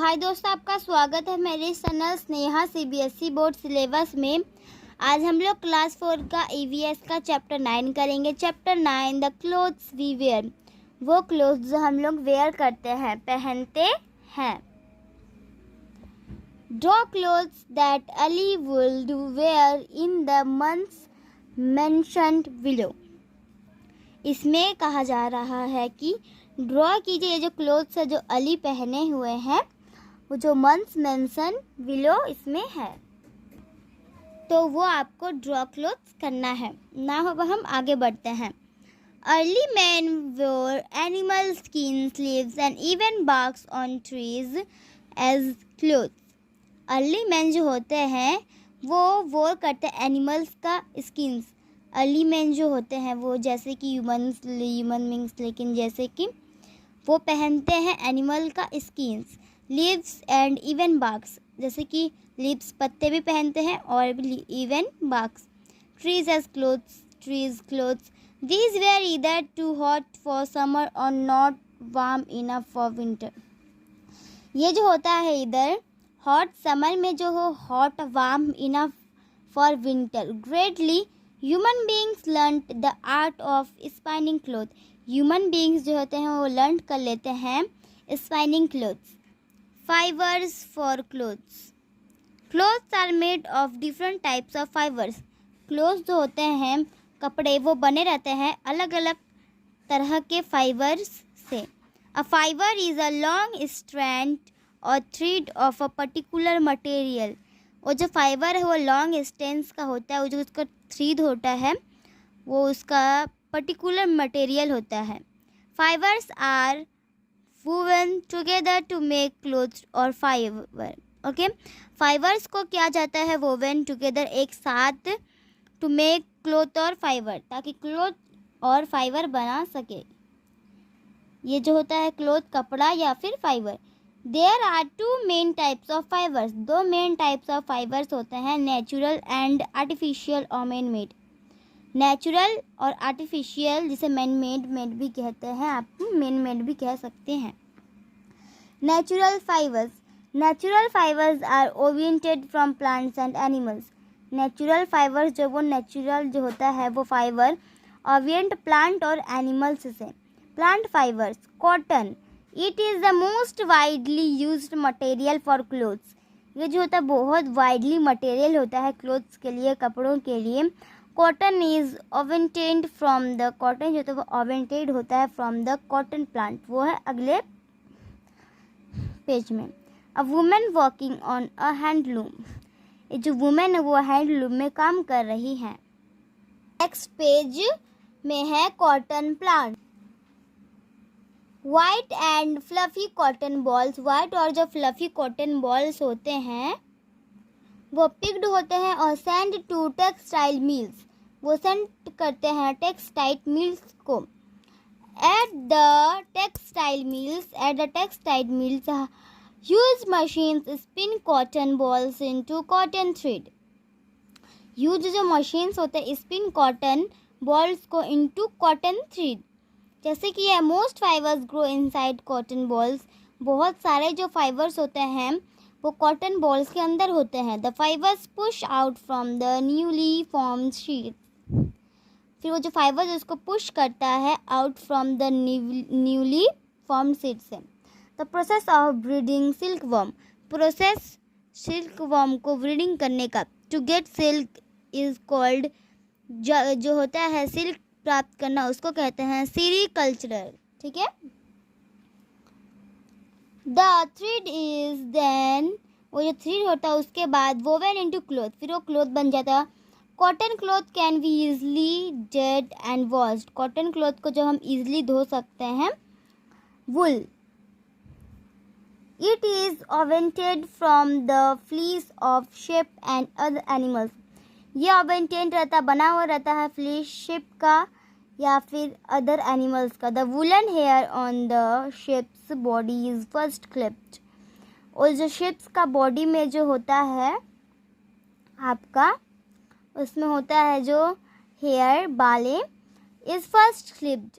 हाय दोस्तों, आपका स्वागत है मेरे channel Sneha CBSE board syllabus में। आज हम लोग क्लास 4 का ईवीएस का चैप्टर 9 करेंगे। Chapter 9 the clothes we wear, वो क्लोथ्स जो हम लोग वेयर करते हैं, पहनते हैं। Draw clothes that Ali would wear in the months mentioned below. इसमें कहा जा रहा है कि ड्रॉ कीजिए ये जो क्लोथ्स है जो अली पहने हुए हैं, वो जो मंथ्स मेंशन बिलो इसमें है, तो वो आपको ड्रॉ क्लोथ्स करना है ना। हो हम आगे बढ़ते हैं। Early man wore animal skins, leaves and even barks on trees as clothes। Early man जो होते हैं वो वोर करते हैं एनिमल्स का स्किन्स। अर्ली मैन जो होते हैं वो जैसे कि ह्यूमन मीन्स, लेकिन जैसे कि वो पहनते हैं एनिमल का skins. Leaves and even barks, जैसे कि लीव्स पत्ते भी पहनते हैं और even barks. Trees as clothes, trees clothes. These were either too hot for summer और not warm enough for winter. ये जो होता है इधर हॉट समर में जो हो, hot warm enough for winter. Greatly human beings learn the art of spinning cloth. Human beings जो होते हैं वो लर्न कर लेते हैं spinning clothes. Fibres for clothes. Clothes are made of different types of fibres. Clothes जो होते हैं कपड़े, वो बने रहते हैं अलग अलग तरह के फाइबर्स से। A fibre is a long strand और thread of a particular material. वो जो फाइबर है वो लॉन्ग स्ट्रैंड्स का होता है, वो जो उसका थ्रेड होता है वो उसका पर्टिकुलर मटेरियल होता है। Fibres are woven together to make clothes और फाइबर। ओके, फाइबर्स को किया जाता है woven together, एक साथ, to make क्लोथ और फाइबर, ताकि क्लोथ और फाइबर बना सके। ये जो होता है क्लोथ, कपड़ा या फिर fibre. There are two main types of fibres. दो मेन टाइप्स ऑफ फाइबर्स होते हैं, नेचुरल एंड आर्टिफिशियल और मैन मेड। नेचुरल और आर्टिफिशियल, जिसे मैन मेड भी कहते हैं, आप मैन मेड भी कह सकते हैं। Natural fibres. Natural fibres are oriented from plants and animals. Natural fibres जो वो नेचुरल जो होता है वो फाइबर ओरिएंट प्लांट और एनिमल्स से। Plant fibres. Cotton, it is the most widely used material for clothes. ये जो होता है बहुत वाइडली मटेरियल होता है क्लोथ्स के लिए, कपड़ों के लिए। Cotton is obtained from the, cotton जो होता है वो ओवेंटेड होता है फ्रॉम द कॉटन प्लांट, वो है अगले पेज में। A women working on a handloom. ये जो वुमेन है वो हैंडलूम में काम कर रही है। नेक्स्ट पेज में है cotton plant. White and fluffy cotton balls. White और जो फ्लफी कॉटन बॉल्स होते हैं वो पिक्ड होते हैं और सेंड टू टेक्सटाइल मिल्स। वो सेंड करते हैं टेक्सटाइल मिल्स को। At the textile mills, huge machines spin cotton balls into cotton thread. Huge जो machines होते हैं spin cotton balls को into cotton thread। जैसे कि ये most fibers grow inside cotton balls। बहुत सारे जो fibers होते हैं वो cotton balls के अंदर होते हैं। The fibers push out from the newly formed sheets। फिर वो जो फाइबर उसको पुश करता है out from the newly formed seed से। The process of breeding silkworm. Process silkworm को ब्रीडिंग करने का, to get silk is called, जो होता है सिल्क प्राप्त करना उसको कहते हैं सीरीकल्चरल। ठीक है। द थ्रेड इज देन, वो जो थ्रेड होता है उसके बाद वोवन इनटू क्लॉथ, फिर वो क्लॉथ बन जाता है। Cotton cloth can be easily dyed and washed. Cotton cloth को जो हम ईजली धो सकते हैं। Wool, it is obtained from the fleece of sheep and other animals. ये ओवेंटेड रहता, बना हुआ रहता है फ्लीस, शिप का या फिर अदर एनिमल्स का। The woollen hair on the sheep's body is first clipped. और जो शिप्स का बॉडी में जो होता है आपका, उसमें होता है जो हेयर, बालें, is first clipped.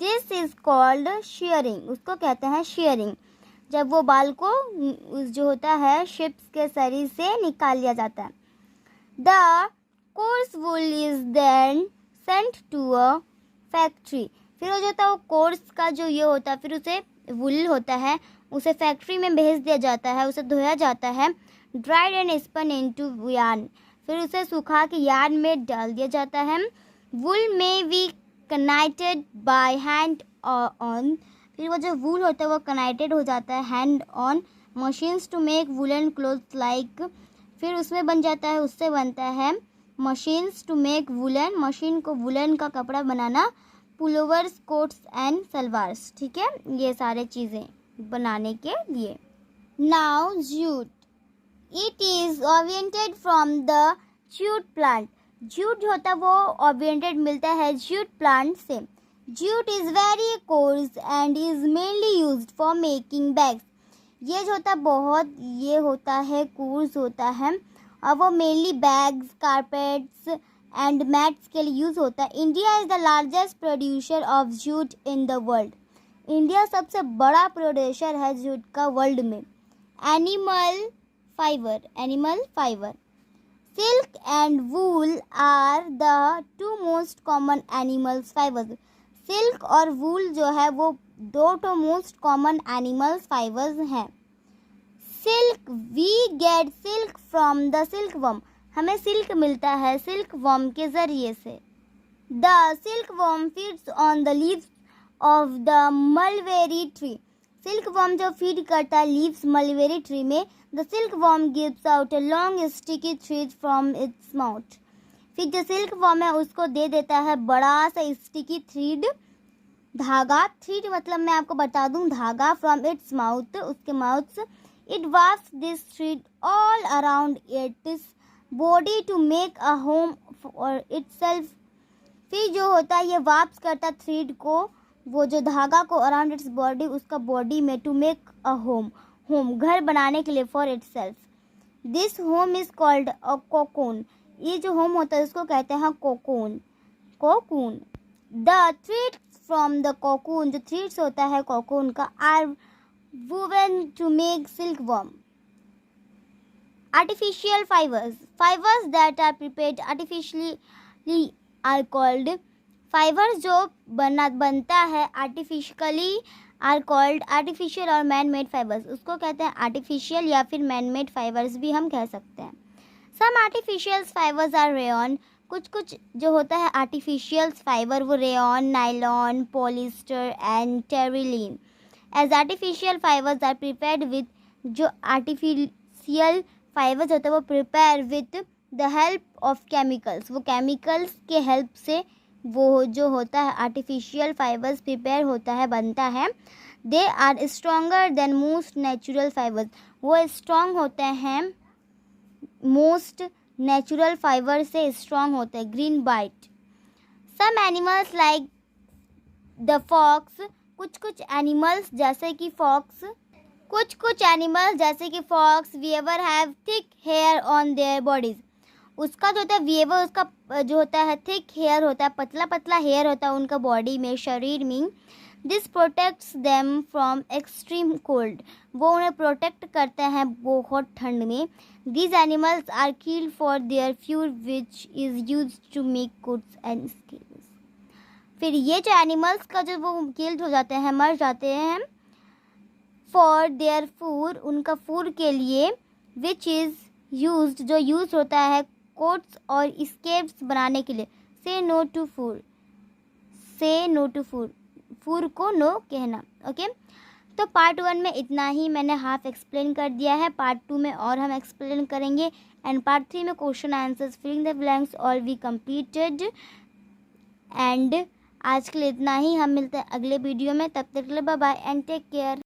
This is called sharing, उसको कहते हैं शेयरिंग। जब वो बाल को जो होता है शिप्स के शरीर से निकाल लिया जाता है। The coarse wool is then sent to a factory. फिर वो जो होता है वो कोर्स का जो ये होता है, फिर उसे वूल होता है, उसे फैक्ट्री में भेज दिया जाता है, उसे धोया जाता है। Dried and spun into yarn. फिर उसे सुखा के यार्न में डाल दिया जाता है। वूल में वी कनाइटेड बाय हैंड ऑन। फिर वो जो वूल होता है वो कनाइटेड हो जाता है hand on machines to make woollen clothes like. फिर उसमें बन जाता है, उससे बनता है machines to make woollen, machine को वूलन का कपड़ा बनाना, पुलोवर्स, कोट्स एंड सलवार्स। ठीक है, ये सारे चीज़ें बनाने के लिए। Now jute, it is oriented from the jute plant. Jute जो होता है वो ओरिएंटेड मिलता है जूट प्लांट से। Jute is very coarse and is mainly used for making bags. ये जो होता है बहुत ये होता है, कोर्स होता है, और वो mainly bags, carpets and mats के लिए यूज़ होता है। India is the largest producer of jute in the world. India सबसे बड़ा प्रोड्यूसर है जूट का वर्ल्ड में। Animal fibre, silk and wool are the two most common animals fibres. Silk और वूल जो है वो दो तो मोस्ट कॉमन एनिमल्स फाइबर्स हैं। Silk, we get silk from the silk worm. हमें सिल्क मिलता है सिल्क वर्म के ज़रिए से। The silk worm feeds on the leaves of the mulberry tree. Silk worm जो फीड करता है लीव्स मलबेरी ट्री में, the silk worm gives out a long sticky thread from its mouth. फिर जो silk worm है उसको दे देता है बड़ा सा स्टिकी थ्रेड, धागा। थ्रेड मतलब मैं आपको बता दूं धागा, फ्रॉम इट्स माउथ, उसके माउथ से। It wraps this thread all around its body to make a home for itself. फिर जो होता है ये वाप्स करता थ्रेड को, वो जो धागा को अराउंड इट्स बॉडी, उसका बॉडी में, टू मेक अ होम, घर बनाने के लिए, for itself. This home is called a cocoon. ये जो होम होता है उसको कहते हैं cocoon. The threads from the cocoon, जो थ्रेड्स होता है कोकून का, are woven to make silk worm. Artificial fibres that are prepared artificially are called. Fibres जो बनता है आर्टिफिशियली आर कॉल्ड आर्टिफिशियल और मैन मेड फाइबर्स, उसको कहते हैं आर्टिफिशियल या फिर मैन मेड फाइबर्स भी हम कह सकते हैं। Some artificial fibres are rayon. कुछ जो होता है आर्टिफिशियल फाइबर वो rayon, nylon, polyester and terylene. As artificial fibres are prepared with, जो आर्टिफिशियल फाइबर्स होते हैं वो prepare with the help of chemicals, वो केमिकल्स के हेल्प से वो जो होता है आर्टिफिशियल फाइबर्स प्रिपेयर होता है, बनता है। They are stronger than most natural fibres, वो स्ट्रॉन्ग होते हैं मोस्ट नेचुरल फाइबर से स्ट्रॉन्ग होते हैं। Green bite, some animals like the fox, कुछ एनिमल्स जैसे कि fox, weaver have thick hair on their bodies. उसका जो होता है वीवर, उसका जो होता है थिक हेयर होता है, पतला हेयर होता है उनका बॉडी में, शरीर में। This protects them from extreme cold, वो उन्हें प्रोटेक्ट करते हैं बहुत ठंड में। These animals are killed for their fuel which is use to make coats and skins. फिर ये जो एनिमल्स का जो वो किल्ड हो जाते हैं, मर जाते हैं, फॉर देयर फूड, उनका फूड के लिए, विच इज़ यूज, जो यूज होता है कोट्स और स्केप्स बनाने के लिए। से नो टू फूड, फूड को नो कहना। ओके, तो पार्ट 1 में इतना ही मैंने हाफ एक्सप्लेन कर दिया है। पार्ट 2 में और हम एक्सप्लेन करेंगे, एंड पार्ट 3 में question answers filling the blanks all we completed. And आज के लिए इतना ही, हम मिलते हैं अगले वीडियो में, तब तक के लिए bye bye and take care.